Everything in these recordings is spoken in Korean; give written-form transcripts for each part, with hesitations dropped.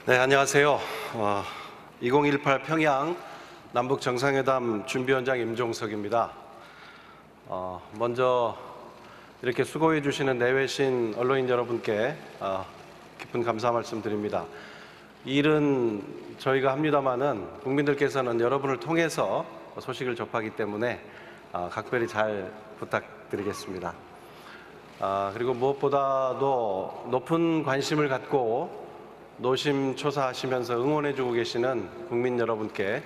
네, 안녕하세요. 2018 평양 남북 정상회담 준비위원장 임종석입니다. 먼저 이렇게 수고해 주시는 내외신 언론인 여러분께 깊은 감사 말씀드립니다. 이 일은 저희가 합니다마는 국민들께서는 여러분을 통해서 소식을 접하기 때문에 각별히 잘 부탁드리겠습니다. 그리고 무엇보다도 높은 관심을 갖고 노심초사하시면서 응원해주고 계시는 국민 여러분께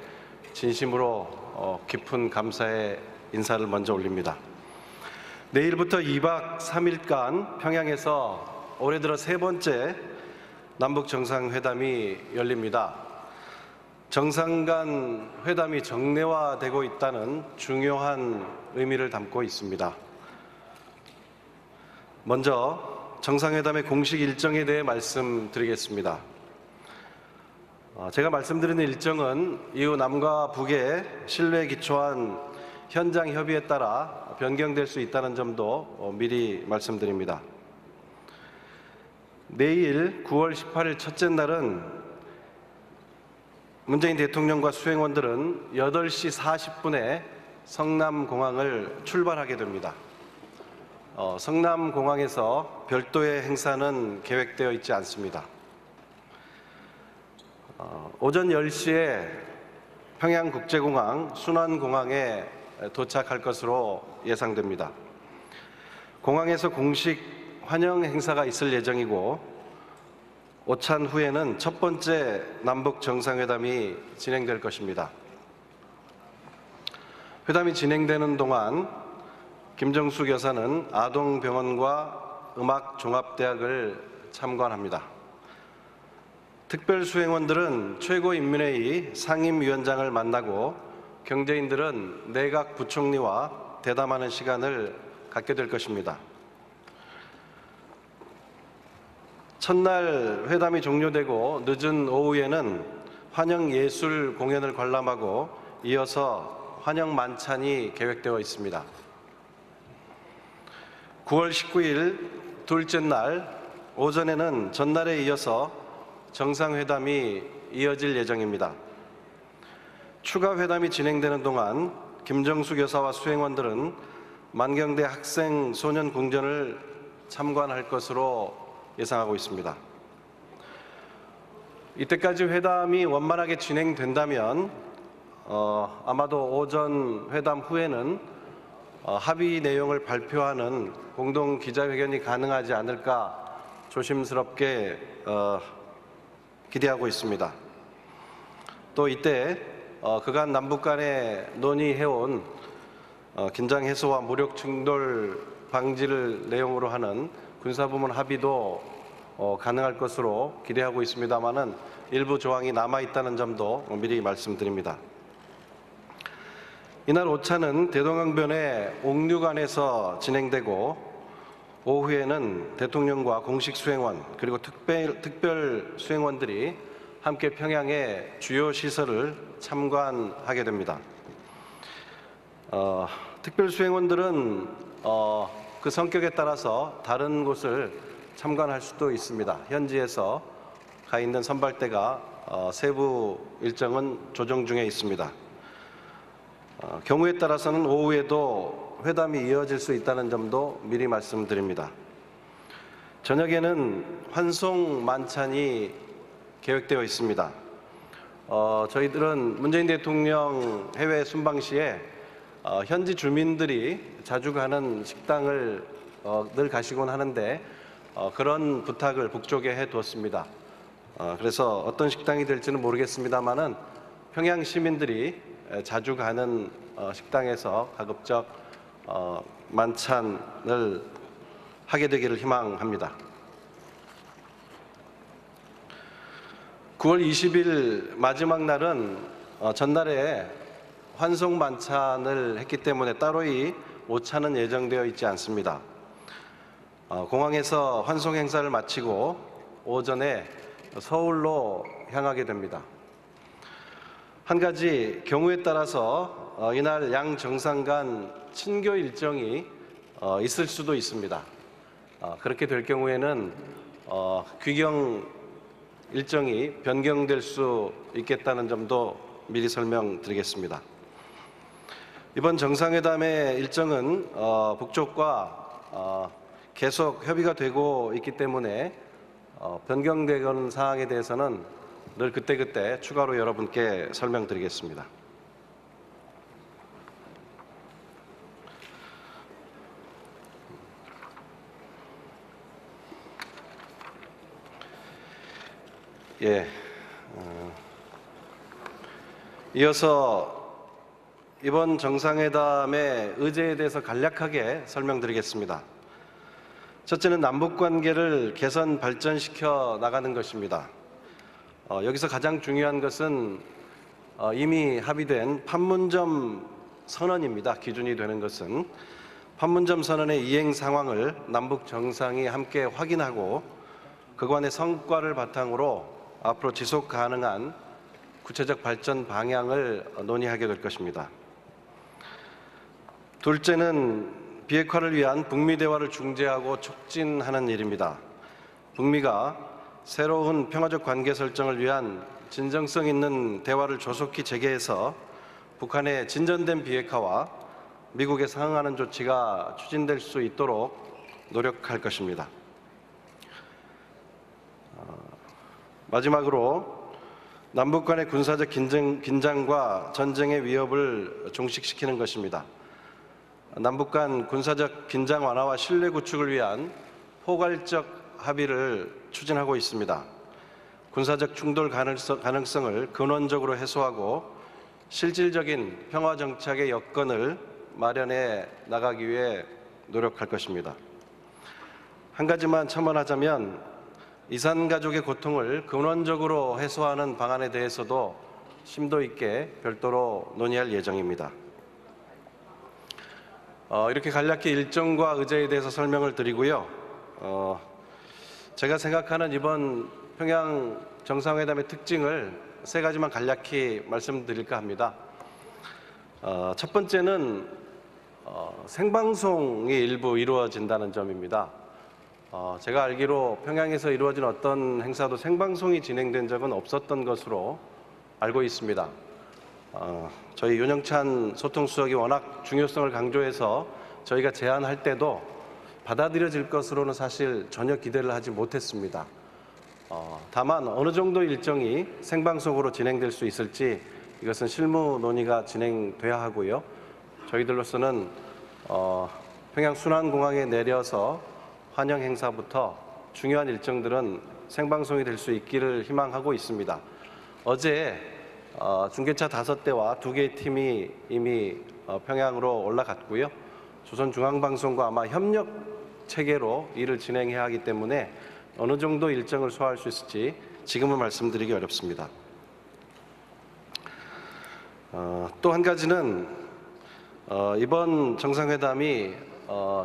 진심으로 깊은 감사의 인사를 먼저 올립니다. 내일부터 2박 3일간 평양에서 올해 들어 세 번째 남북 정상회담이 열립니다. 정상 간 회담이 정례화되고 있다는 중요한 의미를 담고 있습니다. 먼저 정상회담의 공식 일정에 대해 말씀드리겠습니다. 제가 말씀드리는 일정은 이후 남과 북의 신뢰에 기초한 현장 협의에 따라 변경될 수 있다는 점도 미리 말씀드립니다. 내일 9월 18일 첫째 날은 문재인 대통령과 수행원들은 8시 40분에 성남공항을 출발하게 됩니다. 성남공항에서 별도의 행사는 계획되어 있지 않습니다. 오전 10시에 평양국제공항 순환공항에 도착할 것으로 예상됩니다. 공항에서 공식 환영 행사가 있을 예정이고 오찬 후에는 첫 번째 남북 정상회담이 진행될 것입니다. 회담이 진행되는 동안 김정숙 여사는 아동병원과 음악종합대학을 참관합니다. 특별수행원들은 최고인민회의 상임위원장을 만나고 경제인들은 내각 부총리와 대담하는 시간을 갖게 될 것입니다. 첫날 회담이 종료되고 늦은 오후에는 환영예술 공연을 관람하고 이어서 환영 만찬이 계획되어 있습니다. 9월 19일 둘째 날 오전에는 전날에 이어서 정상회담이 이어질 예정입니다. 추가 회담이 진행되는 동안 김정숙 여사와 수행원들은 만경대 학생 소년 궁전을 참관할 것으로 예상하고 있습니다. 이때까지 회담이 원만하게 진행된다면 아마도 오전 회담 후에는 합의 내용을 발표하는 공동 기자회견이 가능하지 않을까 조심스럽게 기대하고 있습니다. 또 이때 그간 남북 간에 논의해온 긴장 해소와 무력 충돌 방지를 내용으로 하는 군사부문 합의도 가능할 것으로 기대하고 있습니다마는 일부 조항이 남아 있다는 점도 미리 말씀드립니다. 이날 오찬은 대동강변의 옥류관에서 진행되고 오후에는 대통령과 공식 수행원 그리고 특별 수행원들이 함께 평양의 주요 시설을 참관하게 됩니다. 특별 수행원들은 그 성격에 따라서 다른 곳을 참관할 수도 있습니다. 현지에서 가 있는 선발대가 세부 일정은 조정 중에 있습니다. 경우에 따라서는 오후에도 회담이 이어질 수 있다는 점도 미리 말씀드립니다. 저녁에는 환송 만찬이 계획되어 있습니다. 저희들은 문재인 대통령 해외 순방 시에 현지 주민들이 자주 가는 식당을 늘 가시곤 하는데 그런 부탁을 북쪽에 해두었습니다. 그래서 어떤 식당이 될지는 모르겠습니다만은 평양 시민들이 자주 가는 식당에서 가급적 만찬을 하게 되기를 희망합니다. 9월 20일 마지막 날은 전날에 환송 만찬을 했기 때문에 따로이 오찬은 예정되어 있지 않습니다. 공항에서 환송 행사를 마치고 오전에 서울로 향하게 됩니다. 한 가지 경우에 따라서 이날 양 정상 간 친교 일정이 있을 수도 있습니다. 그렇게 될 경우에는 귀경 일정이 변경될 수 있겠다는 점도 미리 설명드리겠습니다. 이번 정상회담의 일정은 북쪽과 계속 협의가 되고 있기 때문에 변경되는 사항에 대해서는 늘 그때그때 추가로 여러분께 설명드리겠습니다. 이어서 이번 정상회담의 의제에 대해서 간략하게 설명드리겠습니다. 첫째는 남북관계를 개선 발전시켜 나가는 것입니다. 여기서 가장 중요한 것은 이미 합의된 판문점 선언입니다. 기준이 되는 것은 판문점 선언의 이행 상황을 남북 정상이 함께 확인하고 그간의 성과를 바탕으로 앞으로 지속 가능한 구체적 발전 방향을 논의하게 될 것입니다. 둘째는 비핵화를 위한 북미 대화를 중재하고 촉진하는 일입니다. 북미가 새로운 평화적 관계 설정을 위한 진정성 있는 대화를 조속히 재개해서 북한의 진전된 비핵화와 미국에 상응하는 조치가 추진될 수 있도록 노력할 것입니다. 마지막으로 남북 간의 군사적 긴장과 전쟁의 위협을 종식시키는 것입니다. 남북 간 군사적 긴장 완화와 신뢰 구축을 위한 포괄적 합의를 추진하고 있습니다. 군사적 충돌 가능성을 근원적으로 해소하고 실질적인 평화 정착의 여건을 마련해 나가기 위해 노력할 것입니다. 한 가지만 첨언하자면 이산 가족의 고통을 근원적으로 해소하는 방안에 대해서도 심도 있게 별도로 논의할 예정입니다. 이렇게 간략히 일정과 의제에 대해서 설명을 드리고요. 제가 생각하는 이번 평양 정상회담의 특징을 세 가지만 간략히 말씀드릴까 합니다. 첫 번째는 생방송이 일부 이루어진다는 점입니다. 제가 알기로 평양에서 이루어진 어떤 행사도 생방송이 진행된 적은 없었던 것으로 알고 있습니다. 저희 윤영찬 소통수석이 워낙 중요성을 강조해서 저희가 제안할 때도 받아들여질 것으로는 사실 전혀 기대를 하지 못했습니다. 다만 어느 정도 일정이 생방송으로 진행될 수 있을지 이것은 실무 논의가 진행돼야 하고요. 저희들로서는 평양 순환공항에 내려서 환영 행사부터 중요한 일정들은 생방송이 될 수 있기를 희망하고 있습니다. 어제 중계차 5대와 2개의 팀이 이미 평양으로 올라갔고요. 조선중앙방송과 아마 협력 체계로 일을 진행해야 하기 때문에 어느 정도 일정을 소화할 수 있을지 지금은 말씀드리기 어렵습니다. 또 한 가지는 이번 정상회담이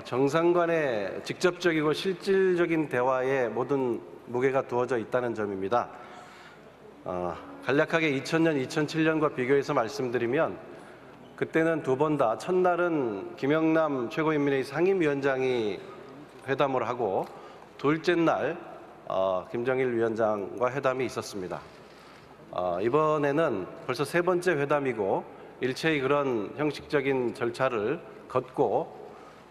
정상 간의 직접적이고 실질적인 대화에 모든 무게가 두어져 있다는 점입니다. 간략하게 2000년, 2007년과 비교해서 말씀드리면 그때는 두 번 다 첫날은 김영남 최고인민회의 상임위원장이 회담을 하고 둘째 날 김정일 위원장과 회담이 있었습니다. 이번에는 벌써 세 번째 회담이고 일체의 그런 형식적인 절차를 걷고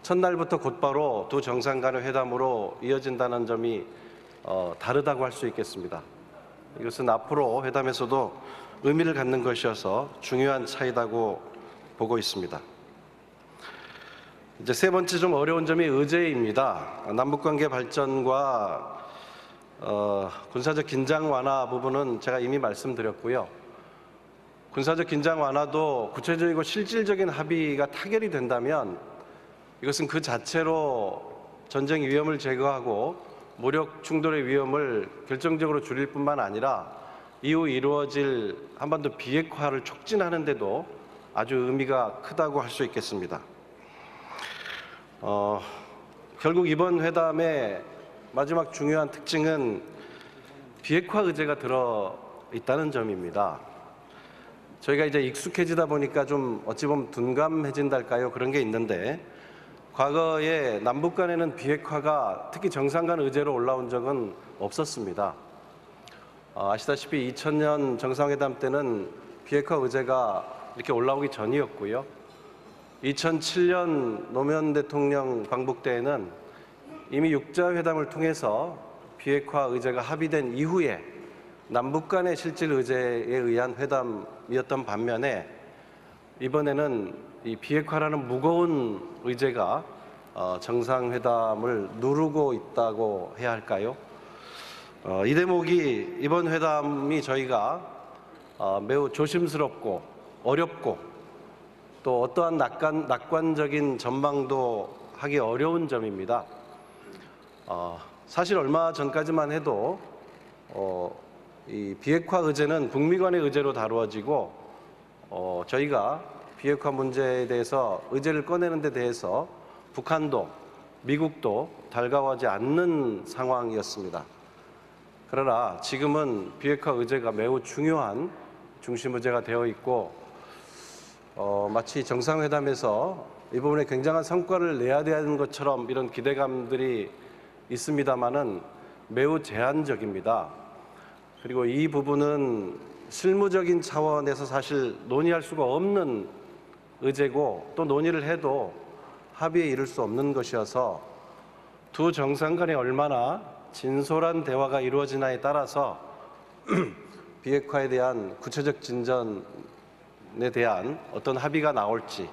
첫날부터 곧바로 두 정상 간의 회담으로 이어진다는 점이 다르다고 할 수 있겠습니다. 이것은 앞으로 회담에서도 의미를 갖는 것이어서 중요한 차이라고 보고 있습니다. 이제 세 번째 좀 어려운 점이 의제입니다. 남북관계 발전과 군사적 긴장 완화 부분은 제가 이미 말씀드렸고요. 군사적 긴장 완화도 구체적이고 실질적인 합의가 타결이 된다면 이것은 그 자체로 전쟁 위험을 제거하고 무력 충돌의 위험을 결정적으로 줄일 뿐만 아니라 이후 이루어질 한반도 비핵화를 촉진하는 데도 아주 의미가 크다고 할 수 있겠습니다. 결국 이번 회담의 마지막 중요한 특징은 비핵화 의제가 들어있다는 점입니다. 저희가 이제 익숙해지다 보니까 좀 어찌 보면 둔감해진달까요? 그런 게 있는데 과거에 남북 간에는 비핵화가 특히 정상 간 의제로 올라온 적은 없었습니다. 아시다시피 2000년 정상회담 때는 비핵화 의제가 이렇게 올라오기 전이었고요. 2007년 노무현 대통령 방북 때에는 이미 육자회담을 통해서 비핵화 의제가 합의된 이후에 남북 간의 실질 의제에 의한 회담이었던 반면에 이번에는 이 비핵화라는 무거운 의제가 정상회담을 누르고 있다고 해야 할까요? 이 대목이 이번 회담이 저희가 매우 조심스럽고 어렵고 또 어떠한 낙관적인 전망도 하기 어려운 점입니다. 사실 얼마 전까지만 해도 이 비핵화 의제는 북미 간의 의제로 다루어지고 저희가 비핵화 문제에 대해서 의제를 꺼내는 데 대해서 북한도 미국도 달가워하지 않는 상황이었습니다. 그러나 지금은 비핵화 의제가 매우 중요한 중심 의제가 되어 있고 마치 정상회담에서 이 부분에 굉장한 성과를 내야 되는 것처럼 이런 기대감들이 있습니다마는 매우 제한적입니다. 그리고 이 부분은 실무적인 차원에서 사실 논의할 수가 없는 의제고 또 논의를 해도 합의에 이를 수 없는 것이어서 두 정상 간에 얼마나 진솔한 대화가 이루어지나에 따라서 비핵화에 대한 구체적 진전에 대한 어떤 합의가 나올지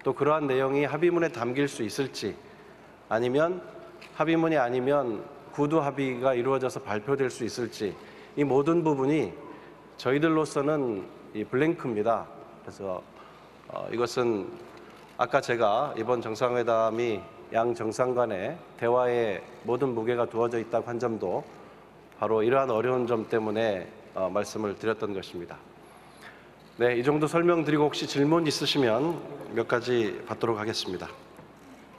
또 그러한 내용이 합의문에 담길 수 있을지 아니면 합의문이 아니면 구두 합의가 이루어져서 발표될 수 있을지 이 모든 부분이 저희들로서는 이 블랭크입니다. 그래서 이것은 아까 제가 이번 정상회담이 양 정상 간의 대화에 모든 무게가 두어져 있다고 한 점도 바로 이러한 어려운 점 때문에 말씀을 드렸던 것입니다. 네, 이 정도 설명드리고 혹시 질문 있으시면 몇 가지 받도록 하겠습니다.